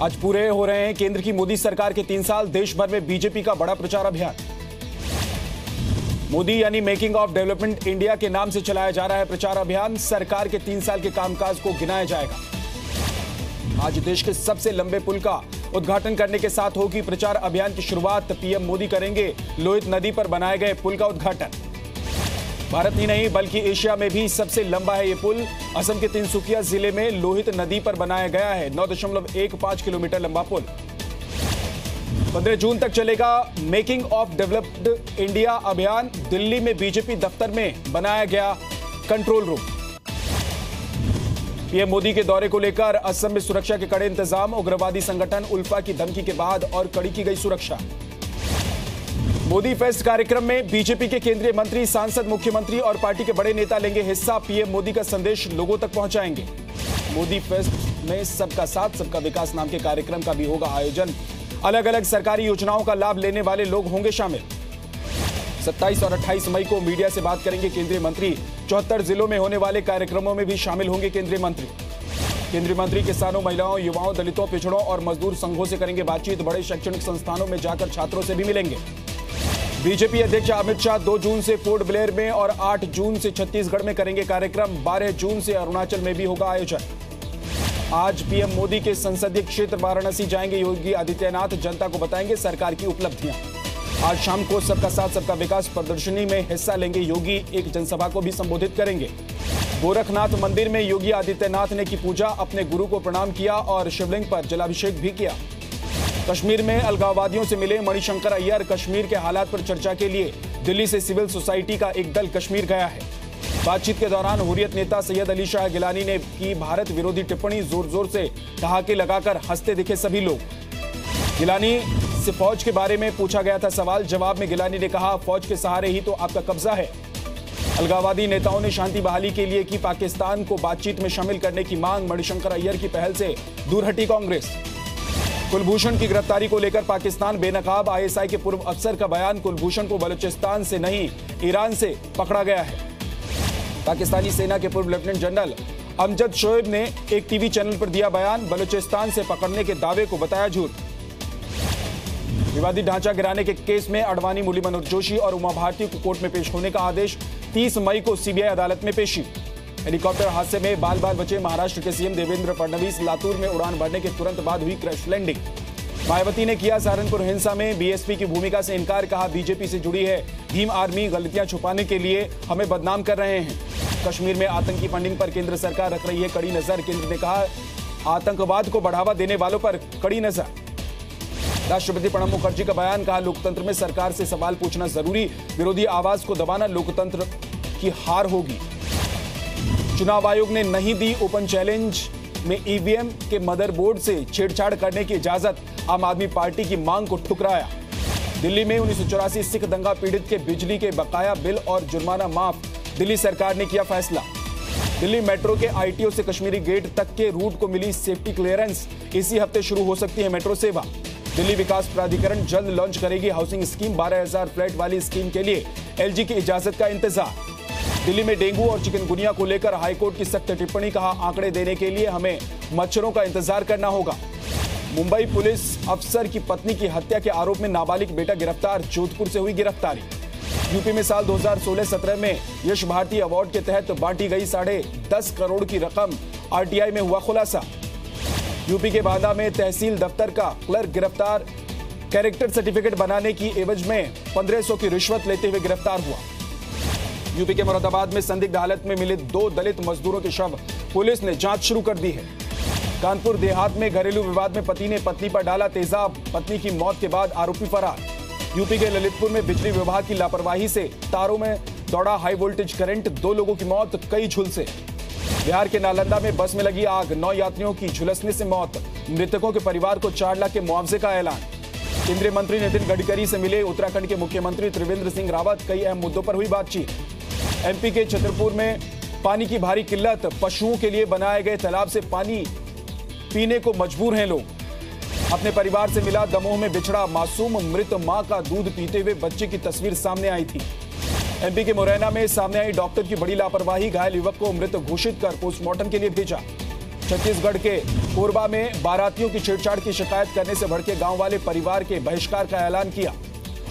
आज पूरे हो रहे हैं केंद्र की मोदी सरकार के 3 साल। देश भर में बीजेपी का बड़ा प्रचार अभियान। मोदी यानी मेकिंग ऑफ डेवलपमेंट इंडिया के नाम से चलाया जा रहा है प्रचार अभियान। सरकार के 3 साल के कामकाज को गिनाया जाएगा। आज देश के सबसे लंबे पुल का उद्घाटन करने के साथ होगी प्रचार अभियान की शुरुआत। पीएम मोदी करेंगे लोहित नदी पर बनाए गए पुल का उद्घाटन। भारत ही नहीं बल्कि एशिया में भी सबसे लंबा है ये पुल। असम के तिनसुकिया जिले में लोहित नदी पर बनाया गया है 9.15 किलोमीटर लंबा पुल। 15 जून तक चलेगा मेकिंग ऑफ डेवलप्ड इंडिया अभियान। दिल्ली में बीजेपी दफ्तर में बनाया गया कंट्रोल रूम। पीएम मोदी के दौरे को लेकर असम में सुरक्षा के कड़े इंतजाम। उग्रवादी संगठन उल्फा की धमकी के बाद और कड़ी की गई सुरक्षा। मोदी फेस्ट कार्यक्रम में बीजेपी के केंद्रीय मंत्री, सांसद, मुख्यमंत्री और पार्टी के बड़े नेता लेंगे हिस्सा। पीएम मोदी का संदेश लोगों तक पहुंचाएंगे। मोदी फेस्ट में सबका साथ सबका विकास नाम के कार्यक्रम का भी होगा आयोजन। अलग अलग सरकारी योजनाओं का लाभ लेने वाले लोग होंगे शामिल। 27 और 28 मई को मीडिया से बात करेंगे केंद्रीय मंत्री। 74 जिलों में होने वाले कार्यक्रमों में भी शामिल होंगे केंद्रीय मंत्री। केंद्रीय मंत्री किसानों, महिलाओं, युवाओं, दलितों, पिछड़ों और मजदूर संघों से करेंगे बातचीत। बड़े शैक्षणिक संस्थानों में जाकर छात्रों से भी मिलेंगे। बीजेपी अध्यक्ष अमित शाह 2 जून से पोर्ट ब्लेयर में और 8 जून से छत्तीसगढ़ में करेंगे कार्यक्रम। 12 जून से अरुणाचल में भी होगा आयोजन। आज पीएम मोदी के संसदीय क्षेत्र वाराणसी जाएंगे योगी आदित्यनाथ। जनता को बताएंगे सरकार की उपलब्धियां। आज शाम को सबका साथ सबका विकास प्रदर्शनी में हिस्सा लेंगे योगी। एक जनसभा को भी संबोधित करेंगे। गोरखनाथ मंदिर में योगी आदित्यनाथ ने की पूजा, अपने गुरु को प्रणाम किया और शिवलिंग पर जलाभिषेक भी किया। कश्मीर में अलगाववादियों से मिले मणिशंकर अय्यर। कश्मीर के हालात पर चर्चा के लिए दिल्ली से सिविल सोसाइटी का एक दल कश्मीर गया है। बातचीत के दौरान हुर्रियत नेता सैयद अली शाह गिलानी ने की भारत विरोधी टिप्पणी। जोर जोर से ठहाके लगाकर हंसते दिखे सभी लोग। गिलानी से फौज के बारे में पूछा गया था सवाल। जवाब में गिलानी ने कहा, फौज के सहारे ही तो आपका कब्जा है। अलगाववादी नेताओं ने शांति बहाली के लिए की पाकिस्तान को बातचीत में शामिल करने की मांग। मणिशंकर अय्यर की पहल से दूर हटी कांग्रेस। कुलभूषण की गिरफ्तारी को लेकर पाकिस्तान बेनकाब। आईएसआई के पूर्व अफसर का बयान, कुलभूषण को बलूचिस्तान से नहीं ईरान से पकड़ा गया है। पाकिस्तानी सेना के पूर्व लेफ्टिनेंट जनरल अमजद शोएब ने एक टीवी चैनल पर दिया बयान। बलूचिस्तान से पकड़ने के दावे को बताया झूठ। विवादित ढांचा गिराने के केस में अडवाणी, मुरली मनोहर जोशी और उमा भारती को कोर्ट में पेश होने का आदेश। 30 मई को सीबीआई अदालत में पेशी। हेलीकॉप्टर हादसे में बाल बाल बचे महाराष्ट्र के सीएम देवेंद्र फडणवीस। लातूर में उड़ान भरने के तुरंत बाद हुई क्रैश लैंडिंग। मायावती ने किया सहारनपुर हिंसा में बीएसपी की भूमिका से इनकार। कहा, बीजेपी से जुड़ी है भीम आर्मी, गलतियां छुपाने के लिए हमें बदनाम कर रहे हैं। कश्मीर में आतंकी फंडिंग पर केंद्र सरकार रख रही है कड़ी नजर। केंद्र ने कहा, आतंकवाद को बढ़ावा देने वालों पर कड़ी नजर। राष्ट्रपति प्रणब मुखर्जी का बयान। कहा, लोकतंत्र में सरकार से सवाल पूछना जरूरी। विरोधी आवाज को दबाना लोकतंत्र की हार होगी। चुनाव आयोग ने नहीं दी ओपन चैलेंज में ईवीएम के मदरबोर्ड से छेड़छाड़ करने की इजाजत। आम आदमी पार्टी की मांग को ठुकराया। दिल्ली में 1984 सिख दंगा पीड़ित के बिजली के बकाया बिल और जुर्माना माफ। दिल्ली सरकार ने किया फैसला। दिल्ली मेट्रो के आईटीओ से कश्मीरी गेट तक के रूट को मिली सेफ्टी क्लियरेंस। इसी हफ्ते शुरू हो सकती है मेट्रो सेवा। दिल्ली विकास प्राधिकरण जल्द लॉन्च करेगी हाउसिंग स्कीम। 12,000 फ्लैट वाली स्कीम के लिए एलजी की इजाजत का इंतजार। दिल्ली में डेंगू और चिकनगुनिया को लेकर हाईकोर्ट की सख्त टिप्पणी। कहा, आंकड़े देने के लिए हमें मच्छरों का इंतजार करना होगा। मुंबई पुलिस अफसर की पत्नी की हत्या के आरोप में नाबालिग बेटा गिरफ्तार। जोधपुर से हुई गिरफ्तारी। यूपी में साल 2016-17 में यश भारती अवार्ड के तहत बांटी गई 10.5 करोड़ की रकम। आरटीआई में हुआ खुलासा। यूपी के बांदा में तहसील दफ्तर का क्लर्क गिरफ्तार। कैरेक्टर सर्टिफिकेट बनाने की एवज में 1500 की रिश्वत लेते हुए गिरफ्तार हुआ। यूपी के मुरादाबाद में संदिग्ध हालत में मिले 2 दलित मजदूरों के शव। पुलिस ने जांच शुरू कर दी है। कानपुर देहात में घरेलू विवाद में पति ने पत्नी पर डाला तेजाब। पत्नी की मौत के बाद आरोपी फरार। यूपी के ललितपुर में बिजली विभाग की लापरवाही से तारों में दौड़ा हाई वोल्टेज करंट। 2 लोगों की मौत, कई झुलसे। बिहार के नालंदा में बस में लगी आग। 9 यात्रियों की झुलसने से मौत। मृतकों के परिवार को 4 लाख के मुआवजे का ऐलान। केंद्रीय मंत्री नितिन गडकरी से मिले उत्तराखंड के मुख्यमंत्री त्रिवेंद्र सिंह रावत। कई अहम मुद्दों पर हुई बातचीत। एमपी के छतरपुर में पानी की भारी किल्लत। पशुओं के लिए बनाए गए तालाब से पानी पीने को मजबूर हैं लोग। अपने परिवार से मिला दमोह में बिछड़ा मासूम। मृत मां का दूध पीते हुए बच्चे की तस्वीर सामने आई थी। एमपी के मुरैना में सामने आई डॉक्टर की बड़ी लापरवाही। घायल युवक को मृत घोषित कर पोस्टमार्टम के लिए भेजा। छत्तीसगढ़ के कोरबा में बारातियों की छेड़छाड़ की शिकायत करने से भड़के गांव वाले परिवार के बहिष्कार का ऐलान किया।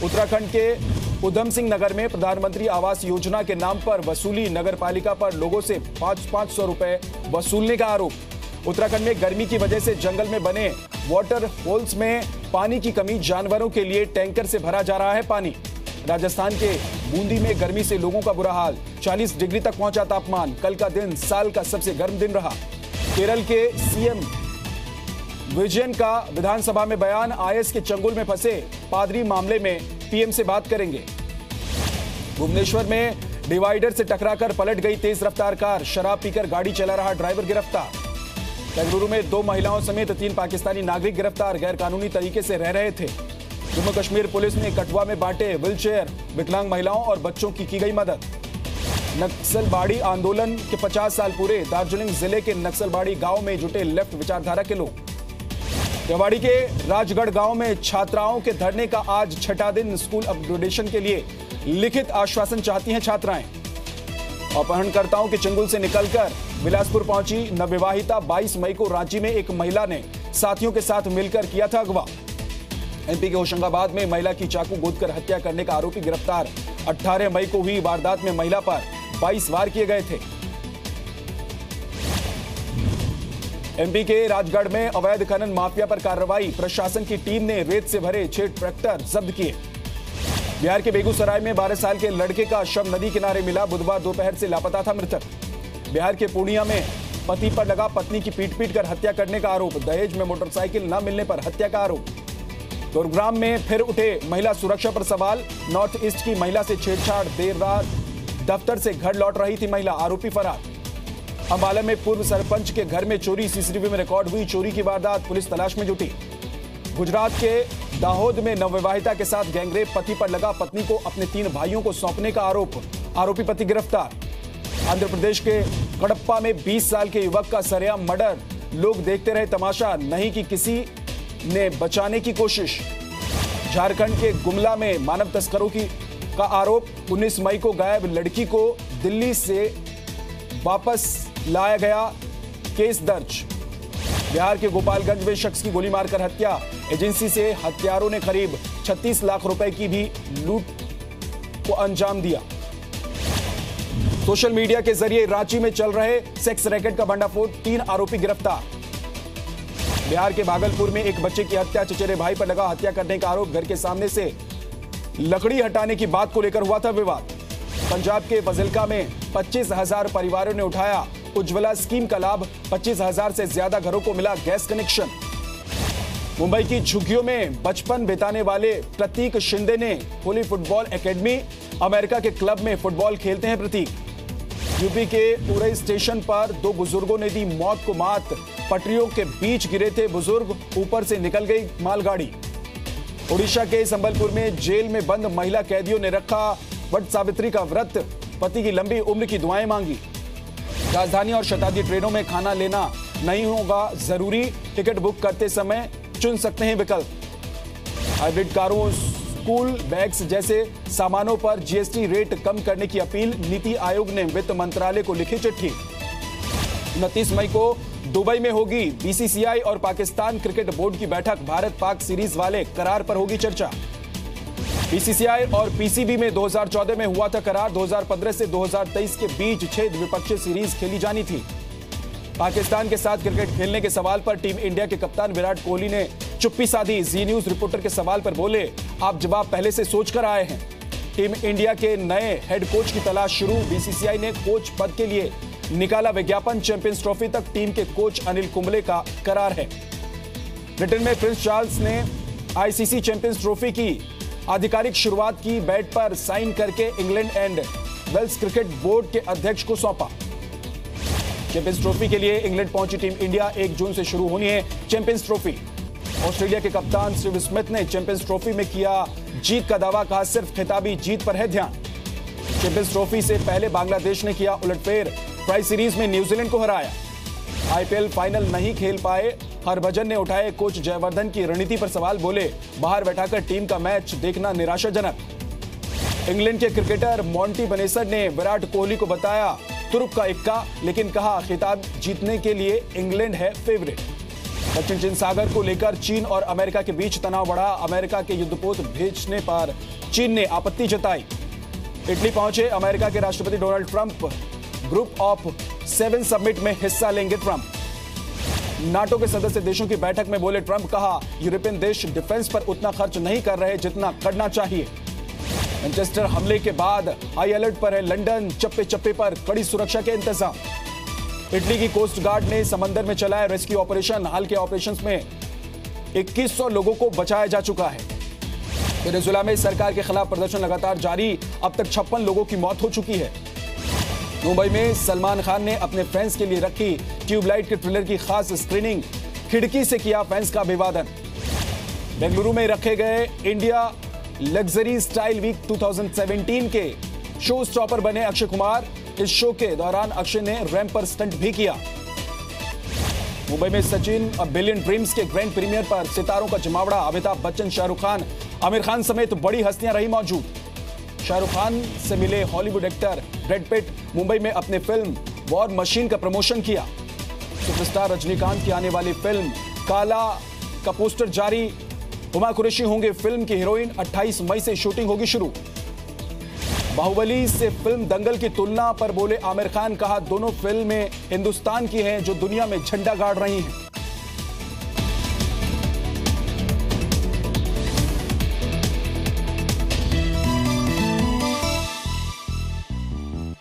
उत्तराखंड के उधम सिंह नगर में प्रधानमंत्री आवास योजना के नाम पर वसूली, नगर पालिका पर लोगों से 500 रुपए वसूलने का आरोप। उत्तराखंड में गर्मी की वजह से जंगल में बने वाटर होल्स में पानी की कमी, जानवरों के लिए टैंकर से भरा जा रहा है पानी। राजस्थान के बूंदी में गर्मी से लोगों का बुरा हाल, 40 डिग्री तक पहुंचा तापमान। कल का दिन साल का सबसे गर्म दिन रहा। केरल के सीएम विजयन का विधानसभा में बयान, आईएस के चंगुल में फंसे पादरी मामले में पीएम से बात करेंगे। भुवनेश्वर में डिवाइडर से टकराकर पलट गई तेज रफ्तार कार, शराब पीकर गाड़ी चला रहा ड्राइवर गिरफ्तार। बेंगलुरु में 2 महिलाओं समेत 3 पाकिस्तानी नागरिक गिरफ्तार, गैरकानूनी तरीके से रह रहे थे। जम्मू कश्मीर पुलिस ने कठुआ में बांटे व्हीलचेयर, विकलांग महिलाओं और बच्चों की गई मदद। नक्सलबाड़ी आंदोलन के 50 साल पूरे, दार्जिलिंग जिले के नक्सलबाड़ी गांव में जुटे लेफ्ट विचारधारा के लोग। रेवाड़ी के राजगढ़ गांव में छात्राओं के धरने का आज 6ठा दिन, स्कूल अपग्रेडेशन के लिए लिखित आश्वासन चाहती हैं छात्राएं। अपहरणकर्ताओं के चंगुल से निकलकर बिलासपुर पहुंची नवविवाहिता, 22 मई को रांची में एक महिला ने साथियों के साथ मिलकर किया था अगवा। एमपी के होशंगाबाद में महिला की चाकू गोदकर हत्या करने का आरोपी गिरफ्तार। 18 मई को हुई वारदात में महिला पर 22 वार किए गए थे। एमपी के राजगढ़ में अवैध खनन माफिया पर कार्रवाई, प्रशासन की टीम ने रेत से भरे 6 ट्रैक्टर जब्त किए। बिहार के बेगूसराय में 12 साल के लड़के का शव नदी किनारे मिला, बुधवार दोपहर से लापता था मृतक। बिहार के पूर्णिया में पति पर लगा पत्नी की पीट कर हत्या करने का आरोप, दहेज में मोटरसाइकिल न मिलने पर हत्या का आरोप। गुरुग्राम में फिर उठे महिला सुरक्षा पर सवाल, नॉर्थ ईस्ट की महिला से छेड़छाड़, देर रात दफ्तर से घर लौट रही थी महिला, आरोपी फरार। अंबाला में पूर्व सरपंच के घर में चोरी, सीसीटीवी में रिकॉर्ड हुई चोरी की वारदात, पुलिस तलाश में जुटी। गुजरात के दाहोद में नवविवाहिता के साथ गैंगरेप, पति पर लगा पत्नी को अपने 3 भाइयों को सौंपने का आरोप, आरोपी पति गिरफ्तार। आंध्र प्रदेश के कडप्पा में 20 साल के युवक का सरेआम मर्डर, लोग देखते रहे तमाशा, नहीं कि किसी ने बचाने की कोशिश। झारखंड के गुमला में मानव तस्करों का आरोप, 19 मई को गायब लड़की को दिल्ली से वापस लाया गया, केस दर्ज। बिहार के गोपालगंज में शख्स की गोली मारकर हत्या, एजेंसी से हत्यारों ने करीब 36 लाख रुपए की भी लूट को अंजाम दिया। सोशल मीडिया के जरिए रांची में चल रहे सेक्स रैकेट का भंडाफोड़, 3 आरोपी गिरफ्तार। बिहार के भागलपुर में एक बच्चे की हत्या, चचेरे भाई पर लगा हत्या करने का आरोप, घर के सामने से लकड़ी हटाने की बात को लेकर हुआ था विवाद। पंजाब के फजिल्का में 25,000 परिवारों ने उठाया उज्ज्वला स्कीम का लाभ, 25,000 से ज्यादा घरों को मिला गैस कनेक्शन। मुंबई की झुग्गियों में बचपन बिताने वाले प्रतीक शिंदे ने खोली फुटबॉल एकेडमी, अमेरिका के क्लब में फुटबॉल खेलते हैं प्रतीक। यूपी के उरई स्टेशन पर 2 बुजुर्गों ने दी मौत को मात, पटरियों के बीच गिरे थे बुजुर्ग, ऊपर से निकल गई मालगाड़ी। ओडिशा के संबलपुर में जेल में बंद महिला कैदियों ने रखा वट सावित्री का व्रत, पति की लंबी उम्र की दुआएं मांगी। राजधानी और शताब्दी ट्रेनों में खाना लेना नहीं होगा जरूरी, टिकट बुक करते समय चुन सकते हैं विकल्प। हाइब्रिड कारों, स्कूल बैग्स जैसे सामानों पर जीएसटी रेट कम करने की अपील, नीति आयोग ने वित्त मंत्रालय को लिखी चिट्ठी। 29 मई को दुबई में होगी बीसीसीआई और पाकिस्तान क्रिकेट बोर्ड की बैठक, भारत पाक सीरीज वाले करार पर होगी चर्चा। बीसीसीआई और पीसीबी में 2014 में हुआ था करार, 2015 से 2023 के बीच 6 द्विपक्षीय सीरीज खेली जानी थी। पाकिस्तान के साथ क्रिकेट खेलने के सवाल पर टीम इंडिया के कप्तान विराट कोहली ने चुप्पी साधी। जी न्यूज रिपोर्टर के सवाल पर बोले, आप जवाब पहले से सोच कर आए हैं। टीम इंडिया के नए हेड कोच की तलाश शुरू, बीसीसीआई ने कोच पद के लिए निकाला विज्ञापन, चैंपियंस ट्रॉफी तक टीम के कोच अनिल कुंबले का करार है। ब्रिटेन में प्रिंस चार्ल्स ने आईसीसी चैंपियंस ट्रॉफी की आधिकारिक शुरुआत की, बैट पर साइन करके England and Wales Cricket Board के अध्यक्ष को सौंपा। चैंपियंस ट्रॉफी के लिए इंग्लैंड पहुंची टीम इंडिया, 1 जून से शुरू होनी है चैंपियंस ट्रॉफी। ऑस्ट्रेलिया के कप्तान स्टीव स्मिथ ने चैंपियंस ट्रॉफी में किया जीत का दावा, कहा सिर्फ खिताबी जीत पर है ध्यान। चैंपियंस ट्रॉफी से पहले बांग्लादेश ने किया उलटफेर, ट्राई सीरीज में न्यूजीलैंड को हराया। आईपीएल फाइनल नहीं खेल पाए, हरभजन ने उठाए कोच जयवर्धन की रणनीति पर सवाल, बोले बाहर बैठाकर टीम का मैच देखना निराशाजनक। इंग्लैंड के क्रिकेटर मॉन्टी बनेसर ने विराट कोहली को बताया तुर्क का इक्का, लेकिन कहा खिताब जीतने के लिए इंग्लैंड है फेवरेट। दक्षिण चीन सागर को लेकर चीन और अमेरिका के बीच तनाव बढ़ा। अमेरिका के युद्धपोत भेजने पर चीन ने आपत्ति जताई। इटली पहुंचे अमेरिका के राष्ट्रपति Donald Trump. Group of 7 summit में हिस्सा लेंगे ट्रंप। नाटो के सदस्य देशों की बैठक में बोले ट्रंप, कहा यूरोपियन देश डिफेंस पर उतना खर्च नहीं कर रहे जितना करना चाहिए। मैनचेस्टर हमले के बाद हाई अलर्ट पर है लंदन, चप्पे चप्पे पर कड़ी सुरक्षा के इंतजाम। इटली की कोस्ट गार्ड ने समंदर में चलाया रेस्क्यू ऑपरेशन। हाल के ऑपरेशंस में 2100 लोगों को बचाया जा चुका है। वेनेजुएला में सरकार के खिलाफ प्रदर्शन लगातार जारी, अब तक 56 लोगों की मौत हो चुकी है। मुंबई में सलमान खान ने अपने फैंस के लिए रखी ट्यूबलाइट के ट्रेलर की खास स्क्रीनिंग, खिड़की से किया फैंस का अभिवादन। बेंगलुरु में रखे गए इंडिया लग्जरी स्टाइल वीक 2017 के शो स्टॉपर बने अक्षय कुमार। इस शो के दौरान अक्षय ने रैंप पर स्टंट भी किया। मुंबई में सचिन अ बिलियन ड्रीम्स के ग्रैंड प्रीमियर पर सितारों का जमावड़ा। अमिताभ बच्चन, शाहरुख खान, आमिर खान समेत बड़ी हस्तियां रही मौजूद। शाहरुख खान से मिले Hollywood actor Brad Pitt. Mumbai में अपने फिल्म वॉर मशीन का प्रमोशन किया। सुपरस्टार रजनीकांत की आने वाली फिल्म काला का पोस्टर जारी। हुमा कुरैशी होंगे फिल्म की हीरोइन। 28 मई से शूटिंग होगी शुरू। बाहुबली से फिल्म दंगल की तुलना पर बोले आमिर खान, कहा दोनों फिल्में हिंदुस्तान की हैं जो दुनिया में झंडा गाड़ रही हैं।